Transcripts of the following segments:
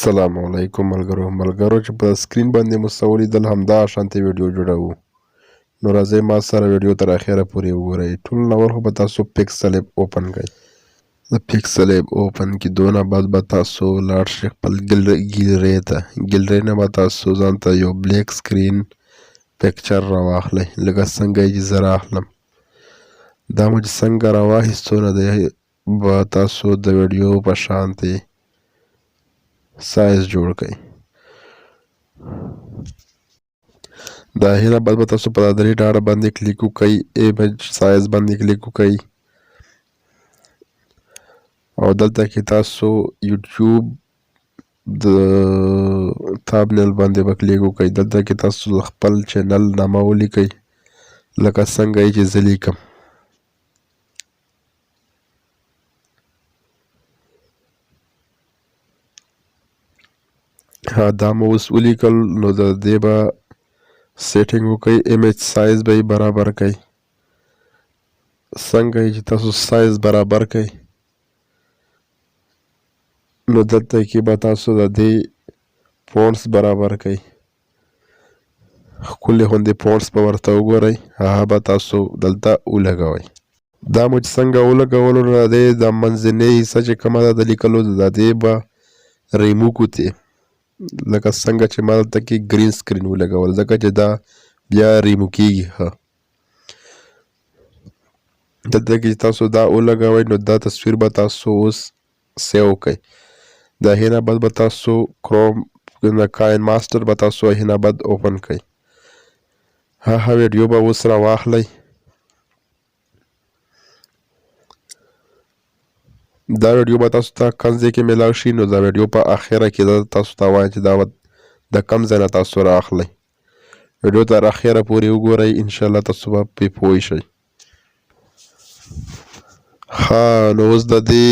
السلام علیکم ملګرو چې په سکرین باندې مستولی دل همدا شانتي ویډیو جوړو نو راځي ما سره ویډیو تر اخره پورې وګورئ. ټول نور خو به تاسو پکسل اپ اوپن کړئ. د پکسل اپ اوپن کې دونه بعد به تاسو لاړ شئ خپل ګیلري ته. ګیلري نه به تاسو ځان ته یو بلیک سکرین پکچر راواخلئ لکه څنګه چې زه رااخلم. دا مو چې څنګه راواخیستو نو دی به تاسو د ویډیو په شانتي سایز جوړ کړئ. دا هیله بعد به تاسو په درې ډاډه باندې کلیک وکړئ، ایمیج سایز باندې کلیک وکړئ او دلته کې تاسو یوټیوب د تابنیل باندې به کلیک وکړئ. دلته کې تاسو خپل چینل نامه ولیکئ لکه څنګه چې زه لیکم. دا مو اوس ولیکل نو د دې به سیټینګ وکړئ، ایمیج سایز به یې برابر کړئ. څنګه چې تاسو سایز برابر کړئ نو دلته کې به تاسو د دې فونټس برابر کړئ. ښکلې غوندې فونټس به ورته وګورئ، هغه به تاسو دلته ولګوئ. دا مو چې څنګه ولګولو نو د دې د منځنۍ حصه چې کومه ده د لیکلو د دې به ریموو کړو لکه څنګه چې ما دلته کې ګرین سکرین ولګول ځکه چې دا بیا ریمو کیږي. دلته کې تاسو دا ولګوئ نو دا تصویر به تاسو اوس سیو کړئ. د هغې نه بعد به تاسو کروم کائنماسټر به تاسو هغې نه بعد اوپن کړئ. هغه ویډیو به اوس راواخلئ. دا ویډیو به تاسو ته کوم ځای کې میلاو شي نو دا ویډیو په اخره کې زه تاسو ته وایم چې دا د کوم ځای نه تاسو رااخلئ. ویډیو تر اخره پورې وګورئ، انشاءالله تاسو به پرې پوه شئ. ښه نو اوس د دې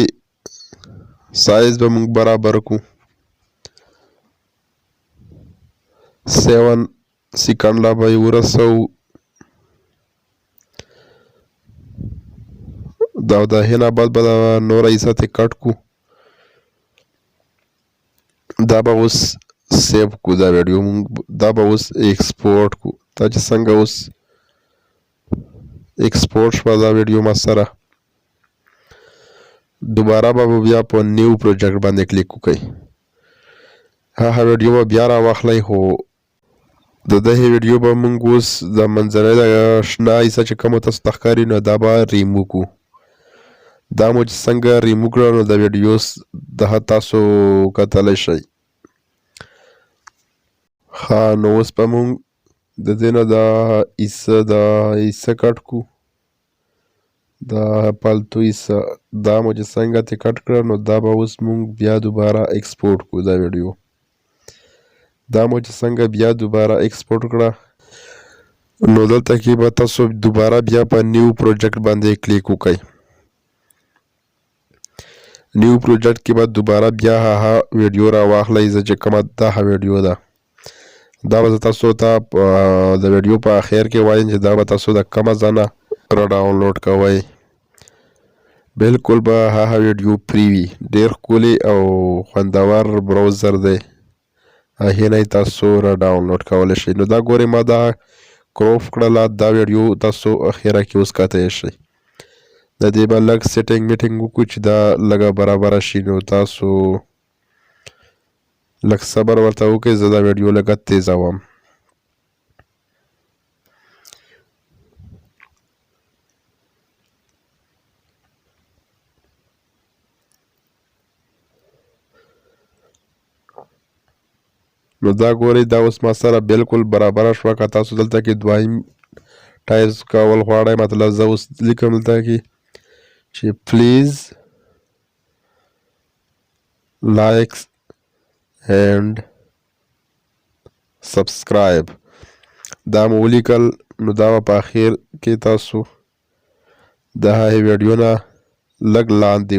سایز به موږ برابر کړو. 7 سیکنډ لا به یې ورسوو. دا د هغې نه بعد به نوره حصه ترې کټ کړو. دا به اوس سیو کړو دا ویډیو موږ دا به اوس ایکسپورټ کړو. دا چې څنګه اوس ایکسپورټ شوه دا ویډیو ما سره. دوباره به بیا په نیو پروجیکټ باندې کلیک وکړئ. هغه ویډیو به بیا راواخلئ خو د دغې ویډیو به موږ اوس د منځنۍ د شنه حصه چې کومه تاسو ته ښکاري نو دا به ریمو کړو. دا مو چې څنګه ریمو کړه نو د ویډیو دغه تاسو کتلی شئ. ښه نو اوس به موږ د دې نه دا حصه کټ کړو، دا پالتو حصه دا مو چې څنګه ترې کټ کړه نو دا به اوس موږ بیا دوباره ایکسپورټ کړو دا ویډیو. دا مو چې څنګه بیا دوباره ایکسپورټ کړه نو دلته کې به تاسو دوباره بیا په نیو پروجیکټ باندې کلیک وکړئ. نیو پروجیکټ کې به دوباره بیا هغه ویډیو راواخلئ زه چې کومه دغه ویډیو ده. دا به زه تاسو ته د ویډیو په اخر کې وایم چې دا به تاسو د کومه ځای نه را ډاونلوډ کوئ. بلکل به هغه ویډیو فری وي. ډېر ښکلی او خوندور براوزر دی، هغې نه یې تاسو را ډاونلوډ کولی شئ. نو دا ګورئ ما دا کروپ کړله دا ویډیو تاسو اخره کې اوس کتلی شئ. د دې به لږ سیټینګ میټینګ وکړو چې دا لږه برابره شي نو تاسو لږ صبر ورته وکړئ. زه دا ویډیو لږه تیزوم. نو دا ګورئ دا اوس ما سره بلکل برابره شوه. که تاسو دلته کې دویم ټایپ کول غواړئ مطلب زه اوس لیکم دلته کې چې پلیز لایک اینڈ سبسکرایب دا مو ولیکل نو دا به په اخر کې تاسو د هغې ویډیو نه لږ لاندې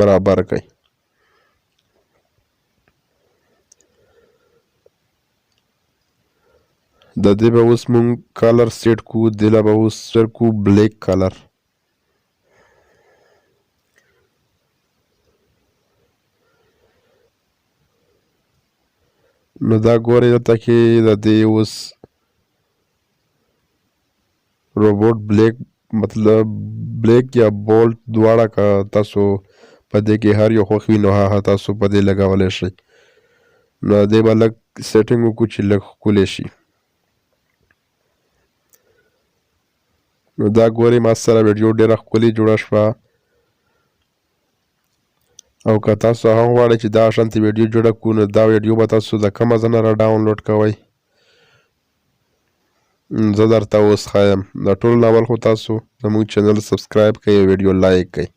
برابر کړئ. د دې به اوس مونږ کلر سیټ کړو. دې له به اوس ورکړو بلیک کلر. نو دا ګورئ دلته کې د دې اوس روبوټ بلیک مطلب بلیک یا بولټ دواړه که تاسو په دې کې هر یو خوښ وي نو هغه تاسو په دې لګولی شئ. نو دې به لږ سیټینګ وکړو چې لږ ښکلی شي. نو دا ګورئ ما سره ویډیو ډېره ښکلې جوړه شوه، او که تاسو هم غواړئ چې دا شانتې ویډیو جوړه کړو نو دا ویډیو به تاسو د کومه ځای نه را ډاونلوډ کوئ. زه درته اوس ښایم. د ټولو نه اول خو تاسو زموږ چینل سبسکرایب کړئ او ویډیو لایک کړئ.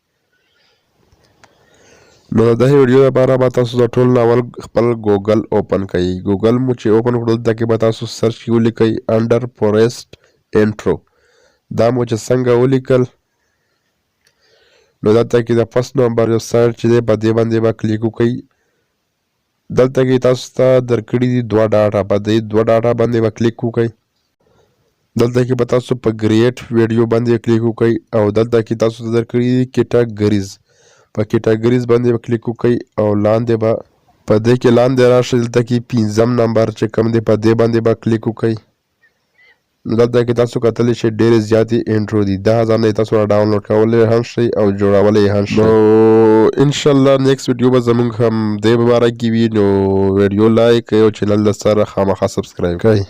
نو د دې ویډیو لپاره به تاسو د ټولو نه اول خپل ګوګل اوپن کړئ. ګوګل مو چې اوپن کړو دلته کې به تاسو سرچ کې ولیکئ انډر فورسټ انټرو. دا مو چې څنګه ولیکل نو دلته کې د فرست نمبر یو سایډ چې دی په دې باندې به کلیک وکړئ. دلته کې تاسو ته درکړي دي 2 ډاټا، په دې 2 ډاټا باندې به کلیک وکړئ. دلته کې به تاسو په کریټ ویډیو باندې کلیک وکړئ او دلته کې تاسو ته درکړي دي کیټاګریز، په کیټاګریز باندې به کلیک وکړئ او لاندې به په دې کې لاندې راشئ. دلته کې 5م نمبر چې کوم دی په دې باندې به کلیک وکړئ. دلته کې تاسو کتلی شئ ډېرې زیاتې انټرو دي، دا ځانه تاسو را ډاونلوډ کولی هم شئ او جوړولی هم شئ. نو انشاءالله نیکسټ ویډیو به زموږ هم دې باره کې وي. نو ویډیو لایک کړئ او چینل د سره خامخا سبسکرایب کړئ.